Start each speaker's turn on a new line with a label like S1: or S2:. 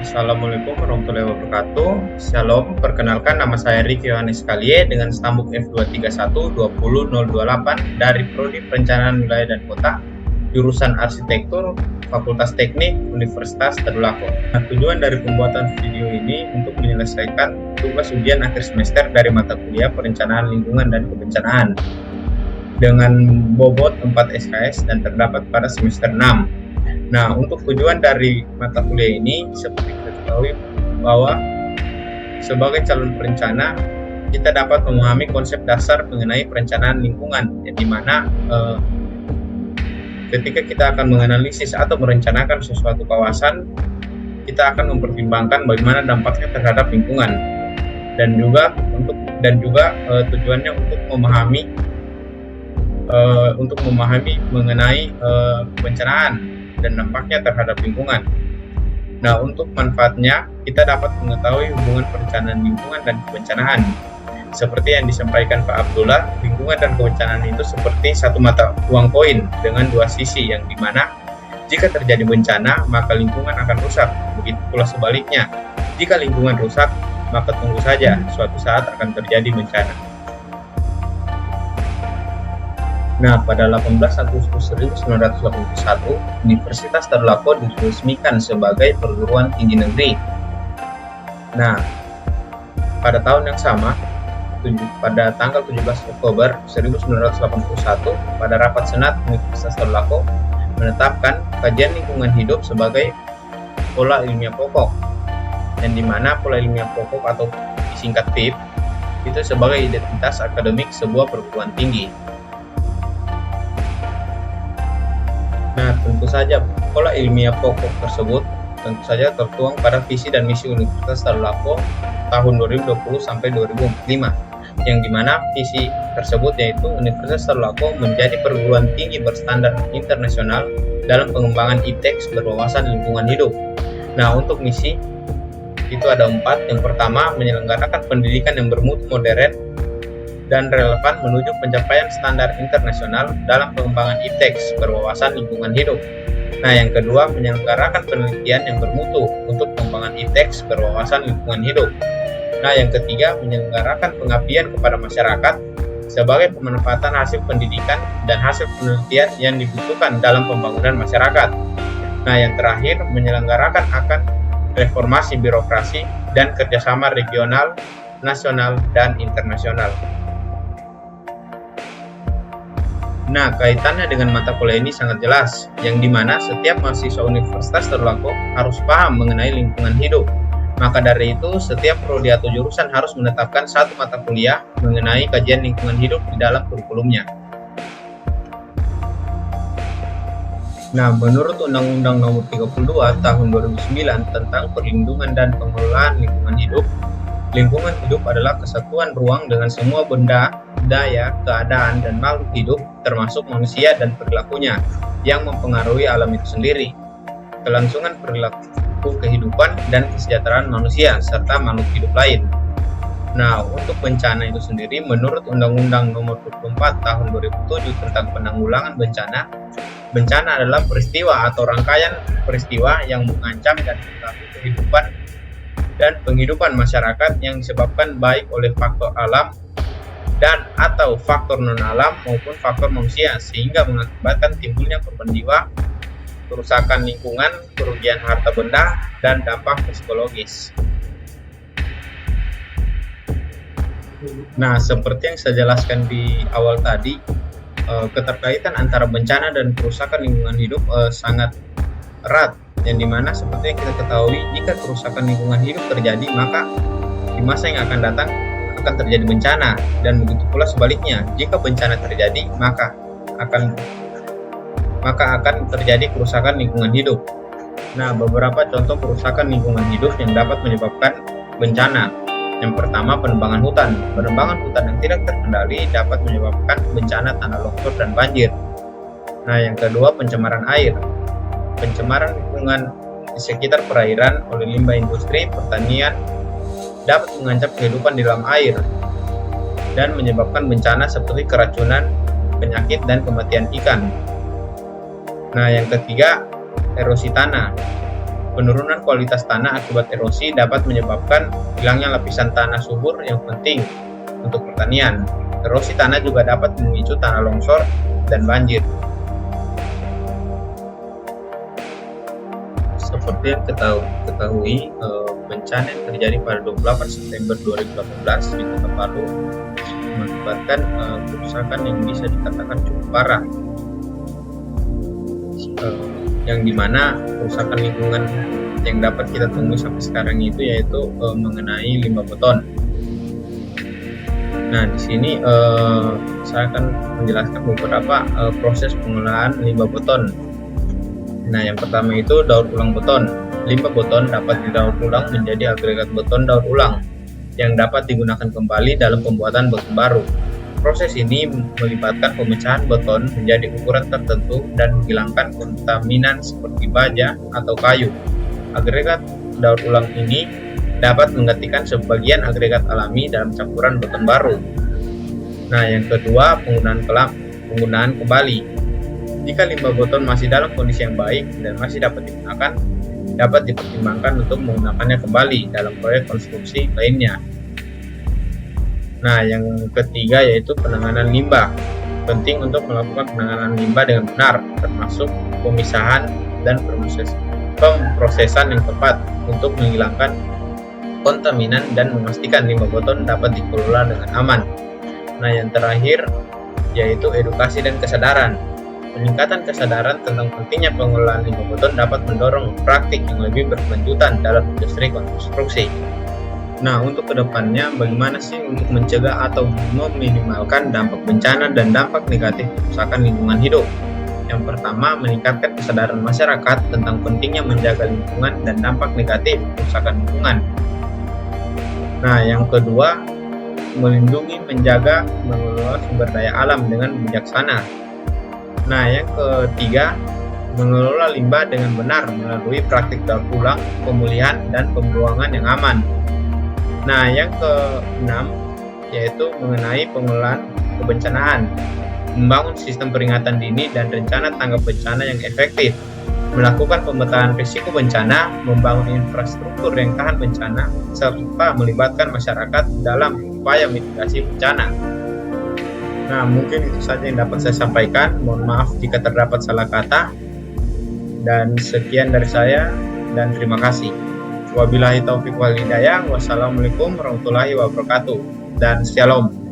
S1: Assalamualaikum warahmatullahi wabarakatuh. Shalom, perkenalkan nama saya Ricky Yohanes Kalie dengan stambuk F231-20028 dari Prodi Perencanaan Wilayah dan Kota, jurusan Arsitektur, Fakultas Teknik, Universitas Tadulako. Nah, tujuan dari pembuatan video ini untuk menyelesaikan tugas ujian akhir semester dari mata kuliah Perencanaan Lingkungan dan Kebencanaan dengan bobot 4 SKS dan terdapat pada semester 6. Nah, untuk tujuan dari mata kuliah ini, seperti kita ketahui bahwa sebagai calon perencana, kita dapat memahami konsep dasar mengenai perencanaan lingkungan, yang dimana ketika kita akan menganalisis atau merencanakan sesuatu kawasan, kita akan mempertimbangkan bagaimana dampaknya terhadap lingkungan, dan juga tujuannya untuk memahami mengenai perencanaan dan dampaknya terhadap lingkungan. Nah, untuk manfaatnya, kita dapat mengetahui hubungan perencanaan lingkungan dan kebencanaan. Seperti yang disampaikan Pak Abdullah, lingkungan dan kebencanaan itu seperti satu mata uang koin dengan dua sisi, yang dimana jika terjadi bencana, maka lingkungan akan rusak. Begitu pula sebaliknya, jika lingkungan rusak, maka tunggu saja, suatu saat akan terjadi bencana. Nah, pada 18 Agustus 1981, Universitas Tadulako diresmikan sebagai perguruan tinggi negeri. Nah, pada tahun yang sama, pada tanggal 17 Oktober 1981, pada rapat Senat Universitas Tadulako menetapkan kajian lingkungan hidup sebagai pola ilmiah pokok, yang dimana pola ilmiah pokok atau disingkat PIP itu sebagai identitas akademik sebuah perguruan tinggi. Nah, tentu saja pola ilmiah pokok tersebut tentu saja tertuang pada visi dan misi Universitas Tadulako tahun 2020 sampai 2045, yang dimana visi tersebut yaitu Universitas Tadulako menjadi perguruan tinggi berstandar internasional dalam pengembangan ITEX berwawasan lingkungan hidup. Nah, untuk misi itu ada 4. Yang pertama, menyelenggarakan pendidikan yang bermutu modern dan relevan menuju pencapaian standar internasional dalam pengembangan ITEX berwawasan lingkungan hidup. Nah, yang kedua, menyelenggarakan penelitian yang bermutu untuk pengembangan ITEX berwawasan lingkungan hidup. Nah, yang ketiga, menyelenggarakan pengabdian kepada masyarakat sebagai pemanfaatan hasil pendidikan dan hasil penelitian yang dibutuhkan dalam pembangunan masyarakat. Nah, yang terakhir, menyelenggarakan akan reformasi birokrasi dan kerjasama regional, nasional, dan internasional. Nah, kaitannya dengan mata kuliah ini sangat jelas, yang dimana setiap mahasiswa Universitas Tadulako harus paham mengenai lingkungan hidup. Maka dari itu, setiap prodi atau jurusan harus menetapkan satu mata kuliah mengenai kajian lingkungan hidup di dalam kurikulumnya. Nah, menurut Undang-Undang Nomor 32 Tahun 2009 tentang Perlindungan dan Pengelolaan Lingkungan Hidup, lingkungan hidup adalah kesatuan ruang dengan semua benda, daya, keadaan, dan makhluk hidup, termasuk manusia dan perilakunya, yang mempengaruhi alam itu sendiri, kelangsungan perilaku kehidupan dan kesejahteraan manusia, serta makhluk hidup lain. Nah, untuk bencana itu sendiri, menurut Undang-Undang Nomor 24 Tahun 2007 tentang Penanggulangan Bencana, bencana adalah peristiwa atau rangkaian peristiwa yang mengancam dan mengganggu kehidupan dan penghidupan masyarakat yang disebabkan baik oleh faktor alam dan atau faktor non-alam maupun faktor manusia, sehingga mengakibatkan timbulnya korban jiwa, kerusakan lingkungan, kerugian harta benda, dan dampak psikologis. Nah, seperti yang saya jelaskan di awal tadi, keterkaitan antara bencana dan kerusakan lingkungan hidup sangat erat, yang dimana seperti yang kita ketahui, jika kerusakan lingkungan hidup terjadi, maka di masa yang akan datang akan terjadi bencana, dan begitu pula sebaliknya, jika bencana terjadi, maka akan terjadi kerusakan lingkungan hidup. Nah, beberapa contoh kerusakan lingkungan hidup yang dapat menyebabkan bencana. Yang pertama, penebangan hutan. Penebangan hutan yang tidak terkendali dapat menyebabkan bencana tanah longsor dan banjir. Nah, yang kedua, pencemaran air. Pencemaran lingkungan di sekitar perairan oleh limbah industri pertanian dapat mengancam kehidupan di dalam air dan menyebabkan bencana seperti keracunan, penyakit, dan kematian ikan. Nah, yang ketiga, erosi tanah. Penurunan kualitas tanah akibat erosi dapat menyebabkan hilangnya lapisan tanah subur yang penting untuk pertanian. Erosi tanah juga dapat memicu tanah longsor dan banjir. Seperti yang ketahui, bencana yang terjadi pada 28 September 2018 di Kota Palu mengakibatkan kerusakan yang bisa dikatakan cukup parah, yang dimana kerusakan lingkungan yang dapat kita temui sampai sekarang itu yaitu mengenai limbah beton. Nah, di sini saya akan menjelaskan beberapa proses pengolahan limbah beton. Nah, yang pertama itu daur ulang beton. Limbah beton dapat didaur ulang menjadi agregat beton daur ulang yang dapat digunakan kembali dalam pembuatan beton baru. Proses ini melibatkan pemecahan beton menjadi ukuran tertentu dan menghilangkan kontaminan seperti baja atau kayu. Agregat daur ulang ini dapat menggantikan sebagian agregat alami dalam campuran beton baru. Nah, yang kedua, penggunaan kembali. Jika limbah beton masih dalam kondisi yang baik dan masih dapat digunakan, dapat dipertimbangkan untuk menggunakannya kembali dalam proyek konstruksi lainnya. Nah, yang ketiga yaitu penanganan limbah. Penting untuk melakukan penanganan limbah dengan benar, termasuk pemisahan dan pemrosesan yang tepat untuk menghilangkan kontaminan dan memastikan limbah beton dapat dikelola dengan aman. Nah, yang terakhir yaitu edukasi dan kesadaran. Peningkatan kesadaran tentang pentingnya pengelolaan limbah beton dapat mendorong praktik yang lebih berkelanjutan dalam industri konstruksi. Nah, untuk kedepannya bagaimana sih untuk mencegah atau meminimalkan dampak bencana dan dampak negatif kerusakan lingkungan hidup? Yang pertama, meningkatkan kesadaran masyarakat tentang pentingnya menjaga lingkungan dan dampak negatif kerusakan lingkungan. Nah, yang kedua, melindungi, menjaga, mengelola sumber daya alam dengan bijaksana. Nah, yang ketiga, mengelola limbah dengan benar melalui praktik daur ulang, pemulihan, dan pembuangan yang aman. Nah, yang keenam, yaitu mengenai pengelolaan kebencanaan. Membangun sistem peringatan dini dan rencana tanggap bencana yang efektif. Melakukan pemetaan risiko bencana, membangun infrastruktur yang tahan bencana, serta melibatkan masyarakat dalam upaya mitigasi bencana. Nah, mungkin itu saja yang dapat saya sampaikan. Mohon maaf jika terdapat salah kata. Dan sekian dari saya, dan terima kasih. Wabillahi taufiq wal hidayah. Wassalamualaikum warahmatullahi wabarakatuh. Dan shalom.